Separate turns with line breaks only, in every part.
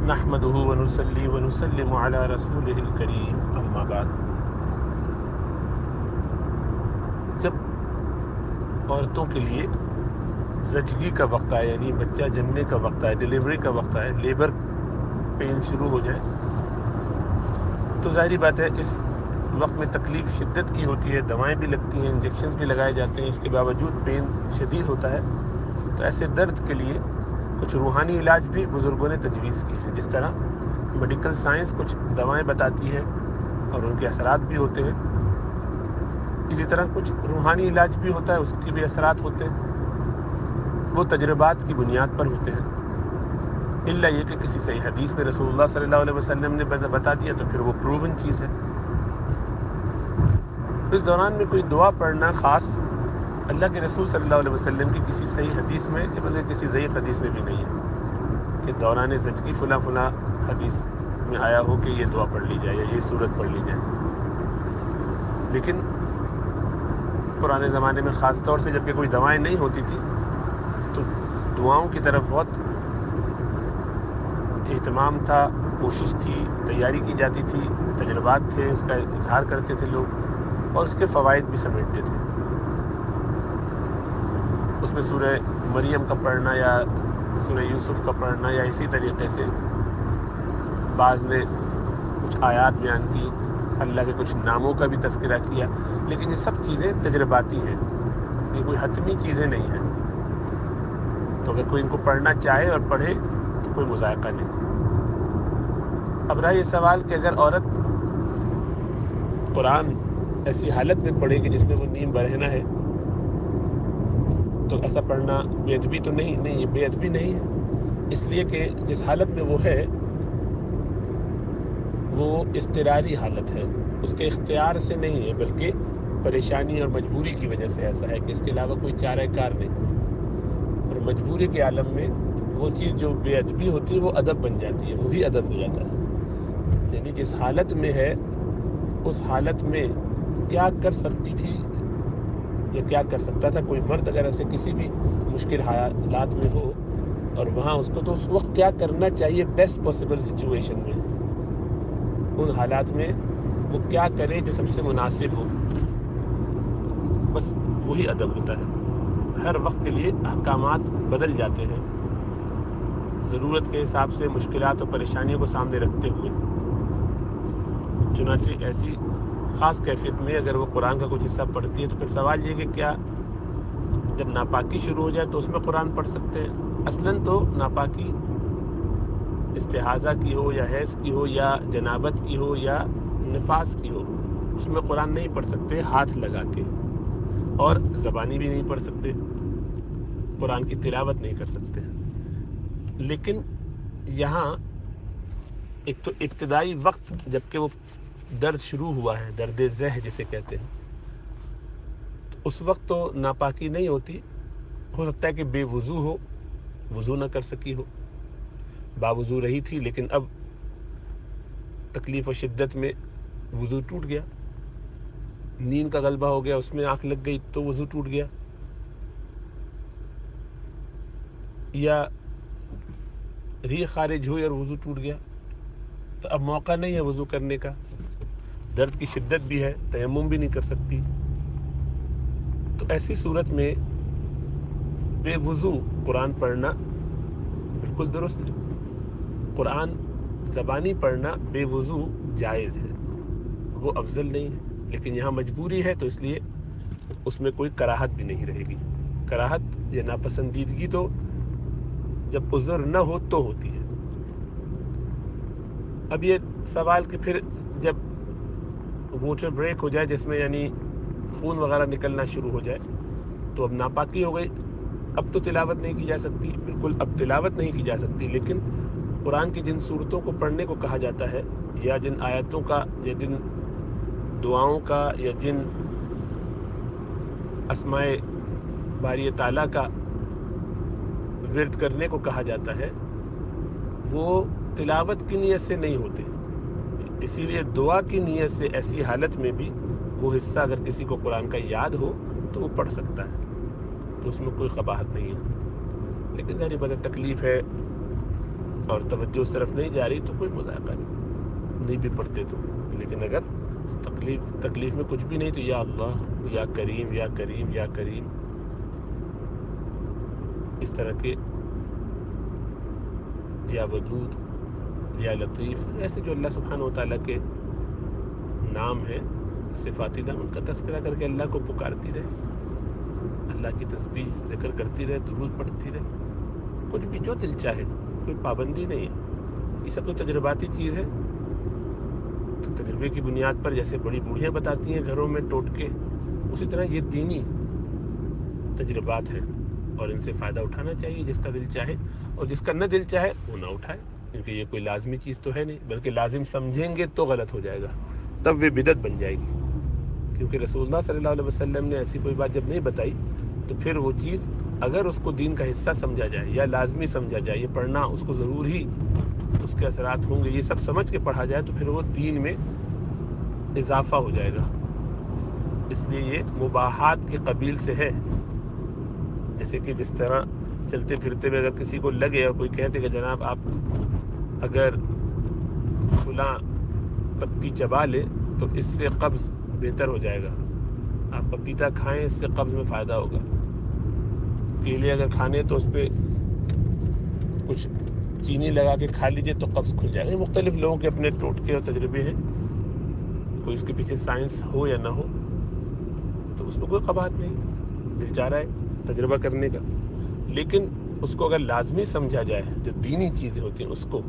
نحمده ونصلي ونسلم على رسوله الكريم اما بعد۔ جب عورتوں کے لیے زچگی کا وقت آئے، یعنی بچہ جننے کا وقت آئے، ڈیلیوری کا وقت آئے، لیبر پین شروع ہو جائے، تو ظاہری بات ہے اس وقت میں تکلیف شدت کی ہوتی ہے، دوائیں بھی لگتی ہیں، انجیکشنز بھی لگائے جاتے ہیں، اس کے باوجود پین شدید ہوتا ہے۔ تو ایسے درد کے لیے کچھ روحانی علاج بھی بزرگوں نے تجویز کی ہے۔ جس طرح میڈیکل سائنس کچھ دوائیں بتاتی ہے اور ان کے اثرات بھی ہوتے ہیں، اسی طرح کچھ روحانی علاج بھی ہوتا ہے، اس کے بھی اثرات ہوتے ہیں، وہ تجربات کی بنیاد پر ہوتے ہیں۔ الا یہ کہ کسی صحیح حدیث میں رسول اللہ صلی اللہ علیہ وسلم نے بتا دیا تو پھر وہ پروون چیز ہے۔ اس دوران میں کوئی دعا پڑھنا خاص اللہ کے رسول صلی اللہ علیہ وسلم کی کسی صحیح حدیث میں یا بلکہ کسی ضعیف حدیث میں بھی نہیں ہے کہ دوران زچگی فلاں فلاں حدیث میں آیا ہو کہ یہ دعا پڑھ لی جائے یا یہ سورت پڑھ لی جائے۔ لیکن پرانے زمانے میں خاص طور سے جب کہ کوئی دوائیں نہیں ہوتی تھی تو دعاؤں کی طرف بہت اہتمام تھا، کوشش تھی، تیاری کی جاتی تھی، تجربات تھے، اس کا اظہار کرتے تھے لوگ اور اس کے فوائد بھی سمیٹتے تھے۔ اس میں سورہ مریم کا پڑھنا یا سورہ یوسف کا پڑھنا یا اسی طریقے سے بعض نے کچھ آیات بیان کی، اللہ کے کچھ ناموں کا بھی تذکرہ کیا، لیکن یہ سب چیزیں تجرباتی ہیں، یہ کوئی حتمی چیزیں نہیں ہیں۔ تو اگر کوئی ان کو پڑھنا چاہے اور پڑھے تو کوئی مذائقہ نہیں۔ اب رہا یہ سوال کہ اگر عورت قرآن ایسی حالت میں پڑھے کہ جس میں وہ نیم برہنہ ہے تو ایسا پڑھنا بے ادبی تو نہیں، یہ بے ادبی نہیں ہے، اس لیے کہ جس حالت میں وہ ہے وہ اضطراری حالت ہے، اس کے اختیار سے نہیں ہے بلکہ پریشانی اور مجبوری کی وجہ سے ایسا ہے کہ اس کے علاوہ کوئی چارہ کار نہیں۔ اور مجبوری کے عالم میں وہ چیز جو بے ادبی ہوتی ہے وہ ادب بن جاتی ہے، وہی ادب ہو جاتا ہے۔ یعنی جس حالت میں ہے اس حالت میں کیا کر سکتی تھی یا کیا کر سکتا تھا کوئی مرد اگر ایسے کسی بھی مشکل حالات میں ہو اور وہاں اس کو، تو اس وقت کیا کرنا چاہیے بیسٹ پاسبل سچویشن میں، ان حالات میں وہ کیا کرے جو سب سے مناسب ہو، بس وہی ادب ہوتا ہے۔ ہر وقت کے لیے احکامات بدل جاتے ہیں ضرورت کے حساب سے، مشکلات اور پریشانیوں کو سامنے رکھتے ہوئے۔ چنانچہ ایسی خاص کیفیت میں اگر وہ قرآن کا کچھ حصہ پڑھتی ہے تو پھر سوال یہ کہ کیا جب ناپاکی شروع ہو جائے تو اس میں قرآن پڑھ سکتے ہیں؟ اصلاً تو ناپاکی استحاضہ کی ہو یا حیض کی ہو یا جنابت کی ہو یا نفاس کی ہو، اس میں قرآن نہیں پڑھ سکتے ہاتھ لگا کے، اور زبانی بھی نہیں پڑھ سکتے، قرآن کی تلاوت نہیں کر سکتے۔ لیکن یہاں ایک تو ابتدائی وقت جب کہ وہ درد شروع ہوا ہے، درد ذہ جسے کہتے ہیں، تو اس وقت تو ناپاکی نہیں ہوتی، ہو سکتا ہے کہ بے وضو ہو، وضو نہ کر سکی ہو، باوضو رہی تھی لیکن اب تکلیف و شدت میں وضو ٹوٹ گیا، نیند کا غلبہ ہو گیا، اس میں آنکھ لگ گئی تو وضو ٹوٹ گیا، یا ریح خارج ہوئی اور وضو ٹوٹ گیا، تو اب موقع نہیں ہے وضو کرنے کا، درد کی شدت بھی ہے، تیمم بھی نہیں کر سکتی۔ تو ایسی صورت میں بے وضو قرآن پڑھنا بالکل درست ہے۔ قرآن زبانی پڑھنا بے وضو جائز ہے، وہ افضل نہیں ہے، لیکن یہاں مجبوری ہے تو اس لیے اس میں کوئی کراہت بھی نہیں رہے گی۔ کراہت یا ناپسندیدگی تو جب عذر نہ ہو تو ہوتی ہے۔ اب یہ سوال کہ پھر جب واٹر بریک ہو جائے، جس میں یعنی خون وغیرہ نکلنا شروع ہو جائے، تو اب ناپاکی ہو گئی، اب تو تلاوت نہیں کی جا سکتی، بالکل اب تلاوت نہیں کی جا سکتی، لیکن قرآن کی جن صورتوں کو پڑھنے کو کہا جاتا ہے یا جن آیتوں کا یا جن دعاؤں کا یا جن اسماء باری تعالیٰ کا ورد کرنے کو کہا جاتا ہے وہ تلاوت کی نیت سے نہیں ہوتے، اسی لیے دعا کی نیت سے ایسی حالت میں بھی وہ حصہ اگر کسی کو قرآن کا یاد ہو تو وہ پڑھ سکتا ہے، تو اس میں کوئی قباحت نہیں ہے۔ لیکن ظاہر بات تکلیف ہے، اور توجہ اس طرف نہیں جا رہی تو کوئی مذاقہ نہیں بھی پڑھتے تو. لیکن اگر تکلیف میں کچھ بھی نہیں تو یا اللہ، یا کریم، یا کریم، یا کریم، اس طرح کے، یا ودود، یا لطیف، ایسے جو اللہ سبحانہ و تعالیٰ کے نام ہیں، صفاتی نام، ان کا تذکرہ کر کے اللہ کو پکارتی رہے، اللہ کی تسبیح ذکر کرتی رہے، درود پڑھتی رہے، کچھ بھی جو دل چاہے، کوئی پابندی نہیں ہے. یہ سب تو تجرباتی چیز ہے. تو تجربے کی بنیاد پر جیسے بڑی بوڑھیاں بتاتی ہیں گھروں میں ٹوٹکے، اسی طرح یہ دینی تجربات ہیں اور ان سے فائدہ اٹھانا چاہیے جس کا دل چاہے، اور جس کا نہ دل چاہے وہ نہ اٹھائے، کیونکہ یہ کوئی لازمی چیز تو ہے نہیں، بلکہ لازم سمجھیں گے تو غلط ہو جائے گا، تب وہ بدعت بن جائے گی. کیونکہ رسول اللہ صلی اللہ علیہ وسلم نے ایسی کوئی بات جب نہیں بتائی تو پھر وہ چیز اگر اس کو دین کا حصہ سمجھا جائے یا لازمی سمجھا جائے، یہ پڑھنا اس کو ضرور ہی اس کے اثرات ہوں گے، یہ سب سمجھ کے پڑھا جائے تو پھر وہ دین میں اضافہ ہو جائے گا. اس لیے یہ مباحات کے قبیل سے ہے. جیسے کہ جس طرح چلتے پھرتے میں اگر کسی کو لگے اور کوئی کہتے کہ جناب آپ اگر فلاں پتی چبا لے تو اس سے قبض بہتر ہو جائے گا، آپ پپیتا کھائیں اس سے قبض میں فائدہ ہوگا، کیلے اگر کھانے تو اس پہ کچھ چینی لگا کے کھا لیجئے تو قبض کھل جائے گا. یہ مختلف لوگوں کے اپنے ٹوٹکے اور تجربے ہیں، کوئی اس کے پیچھے سائنس ہو یا نہ ہو تو اس میں کوئی قباحت نہیں، دل چاہ رہا ہے تجربہ کرنے کا. لیکن اس کو اگر لازمی سمجھا جائے، جو دینی چیزیں ہوتی ہیں اس کو،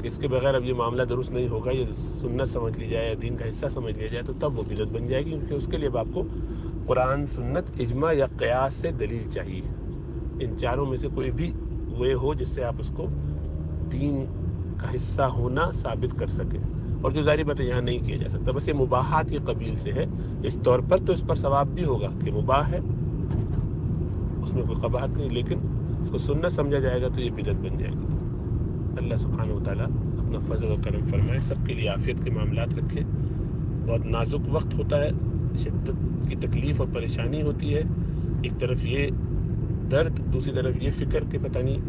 کہ اس کے بغیر اب یہ معاملہ درست نہیں ہوگا، یہ سنت سمجھ لی جائے یا دین کا حصہ سمجھ لیا جائے تو تب وہ بدعت بن جائے گی، کیونکہ اس کے لیے آپ کو قرآن، سنت، اجماع یا قیاس سے دلیل چاہیے. ان چاروں میں سے کوئی بھی وہ ہو جس سے آپ اس کو دین کا حصہ ہونا ثابت کر سکیں، اور جو ظاہری بات ہے یہاں نہیں کیا جا سکتا. بس یہ مباحات کے قبیل سے ہے، اس طور پر تو اس پر ثواب بھی ہوگا کہ مباح ہے، اس میں کوئی قباحت نہیں، لیکن اس کو سنت سمجھا جائے گا تو یہ بدعت بن جائے گی. اللہ سبحانہ و تعالیٰ اپنا فضل و کرم فرمائے، سب کے لیے عافیت کے معاملات رکھے. بہت نازک وقت ہوتا ہے، شدت کی تکلیف اور پریشانی ہوتی ہے، ایک طرف یہ درد، دوسری طرف یہ فکر کہ پتہ نہیں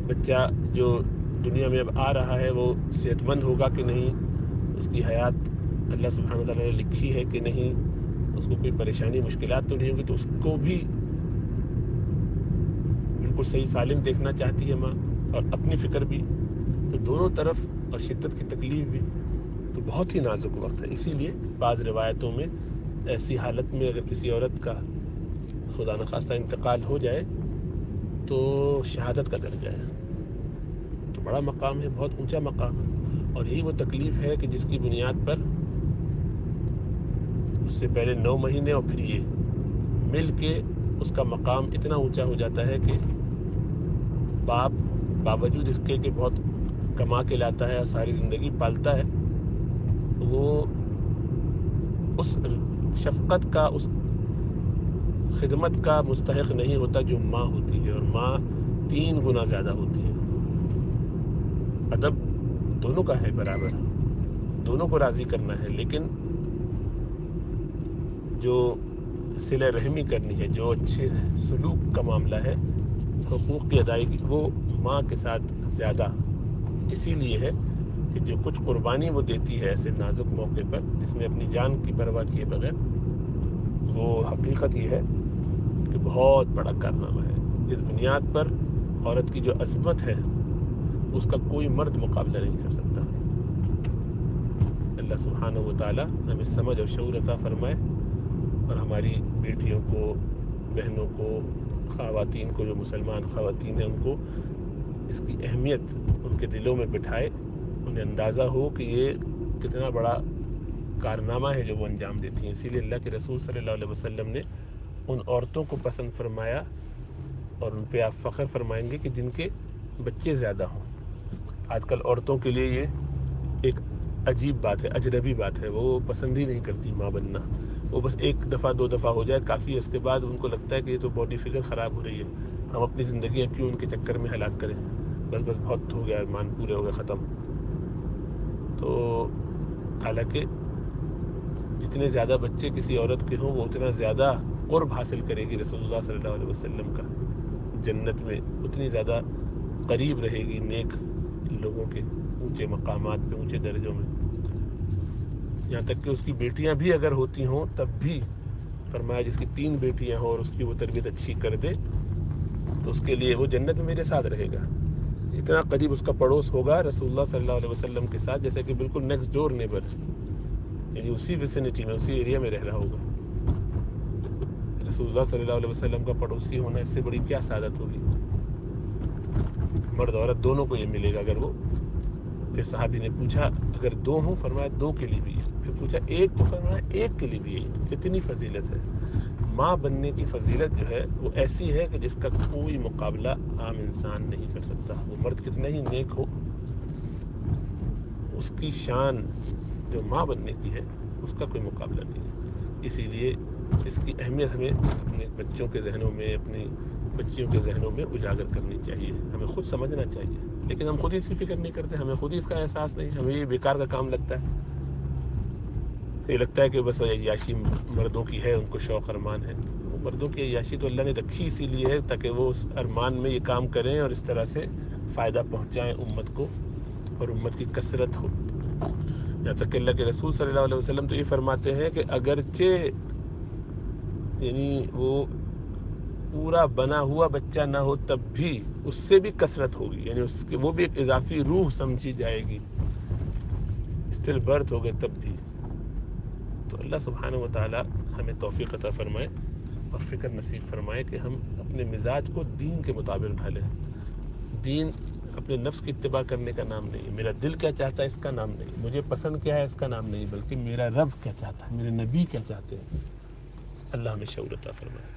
بچہ جو دنیا میں اب آ رہا ہے وہ صحت مند ہوگا کہ نہیں، اس کی حیات اللہ سبحانہ و تعالیٰ نے لکھی ہے کہ نہیں، اس کو کوئی پریشانی مشکلات تو نہیں ہوگی، تو اس کو بھی بالکل صحیح سالم دیکھنا چاہتی ہے ماں، اور اپنی فکر بھی. تو دونوں طرف، اور شدت کی تکلیف بھی، تو بہت ہی نازک وقت ہے. اسی لیے بعض روایتوں میں ایسی حالت میں اگر کسی عورت کا خدا نخواستہ انتقال ہو جائے تو شہادت کا درجہ ہے، تو بڑا مقام ہے، بہت اونچا مقام ہے. اور یہی وہ تکلیف ہے کہ جس کی بنیاد پر اس سے پہلے 9 مہینے اور پھر یہ مل کے اس کا مقام اتنا اونچا ہو جاتا ہے کہ باپ باوجود اس کے کہ بہت کما کے لاتا ہے اور ساری زندگی پالتا ہے، وہ اس شفقت کا، اس خدمت کا مستحق نہیں ہوتا جو ماں ہوتی ہے، اور ماں 3 گنا زیادہ ہوتی ہے. ادب دونوں کا ہے برابر، دونوں کو راضی کرنا ہے، لیکن جو صلہ رحمی کرنی ہے، جو اچھے سلوک کا معاملہ ہے، حقوق کی ادائیگی، وہ ماں کے ساتھ زیادہ اسی لیے ہے کہ جو کچھ قربانی وہ دیتی ہے ایسے نازک موقع پر، جس میں اپنی جان کی پرواہ کیے بغیر، وہ حقیقت یہ ہے کہ بہت بڑا کارنامہ ہے. اس بنیاد پر عورت کی جو عظمت ہے اس کا کوئی مرد مقابلہ نہیں کر سکتا. اللہ سبحانہ و تعالی ہمیں سمجھ اور شعور عطا فرمائے، اور ہماری بیٹیوں کو، بہنوں کو، خواتین کو، جو مسلمان خواتین ہیں ان کو اس کی اہمیت ان کے دلوں میں بٹھائے، انہیں اندازہ ہو کہ یہ کتنا بڑا کارنامہ ہے جو وہ انجام دیتی ہیں. اسی لیے اللہ کے رسول صلی اللہ علیہ وسلم نے ان عورتوں کو پسند فرمایا، اور ان پہ آپ فخر فرمائیں گے کہ جن کے بچے زیادہ ہوں. آج کل عورتوں کے لیے یہ ایک عجیب بات ہے، اجنبی بات ہے، وہ پسند ہی نہیں کرتی ماں بننا. وہ بس 1 دفعہ 2 دفعہ ہو جائے کافی ہے، اس کے بعد ان کو لگتا ہے کہ یہ تو باڈی فگر خراب ہو رہی ہے، ہم اپنی زندگیاں کیوں ان کے چکر میں ہلاک کریں، بس بہت ہو گیا، ایمان پورے ہو گئے، ختم. تو حالانکہ جتنے زیادہ بچے کسی عورت کے ہوں وہ اتنا زیادہ قرب حاصل کرے گی رسول اللہ صلی اللہ علیہ وسلم کا جنت میں، اتنی زیادہ قریب رہے گی نیک لوگوں کے اونچے مقامات پہ، اونچے درجوں میں، یہاں تک کہ اس کی بیٹیاں بھی اگر ہوتی ہوں تب بھی فرمایا جس کی 3 بیٹیاں ہوں اور اس کی وہ تربیت اچھی کر دے تو اس کے لیے وہ جنت میں میرے ساتھ رہے گا. اتنا قریب اس کا پڑوس ہوگا رسول اللہ صلی اللہ علیہ وسلم کے ساتھ، جیسے کہ بالکل نیکسٹ ڈور نیبر، یعنی اسی ویسینٹی میں، اسی ایریا میں رہ رہا ہوگا. رسول اللہ صلی اللہ علیہ وسلم کا پڑوسی ہونا اس سے بڑی کیا سعادت ہوگی. مرد عورت دونوں کو یہ ملے گا. اگر وہ پھر صحابی نے پوچھا اگر 2 ہوں، فرمایا 2 کے لیے بھی ہے. پھر پوچھا 1 تو، فرمایا 1 کے لیے بھی ہے. کتنی فضیلت ہے. ماں بننے کی فضیلت جو ہے وہ ایسی ہے کہ جس کا کوئی مقابلہ عام انسان نہیں کر سکتا. وہ مرد کتنا ہی نیک ہو، اس کی شان جو ماں بننے کی ہے اس کا کوئی مقابلہ نہیں ہے. اسی لیے اس کی اہمیت ہمیں اپنے بچوں کے ذہنوں میں، اپنی بچیوں کے ذہنوں میں اجاگر کرنی چاہیے. ہمیں خود سمجھنا چاہیے، لیکن ہم خود ہی اس کی فکر نہیں کرتے. ہمیں خود ہی اس کا احساس نہیں. ہمیں یہ بیکار کا کام لگتا ہے. یہ لگتا ہے کہ بس عیاشی مردوں کی ہے، ان کو شوق ارمان ہے. وہ مردوں کی عیاشی تو اللہ نے رکھی اسی لیے ہے تاکہ وہ اس ارمان میں یہ کام کریں اور اس طرح سے فائدہ پہنچائیں امت کو اور امت کی کثرت ہو. یہاں تک کہ اللہ کے رسول صلی اللہ علیہ وسلم تو یہ فرماتے ہیں کہ اگرچہ یعنی وہ پورا بنا ہوا بچہ نہ ہو تب بھی اس سے بھی کثرت ہوگی، یعنی اس کے وہ بھی ایک اضافی روح سمجھی جائے گی. اسٹل برتھ ہو گئے تب بھی. تو اللہ سبحانہ و تعالی ہمیں توفیق عطا فرمائے اور فکر نصیب فرمائے کہ ہم اپنے مزاج کو دین کے مطابق ڈھالیں. دین اپنے نفس کی اتباع کرنے کا نام نہیں، میرا دل کیا چاہتا ہے اس کا نام نہیں، مجھے پسند کیا ہے اس کا نام نہیں، بلکہ میرا رب کیا چاہتا ہے، میرے نبی کیا چاہتے ہیں. اللہ ہمیں شعور عطا فرمائے.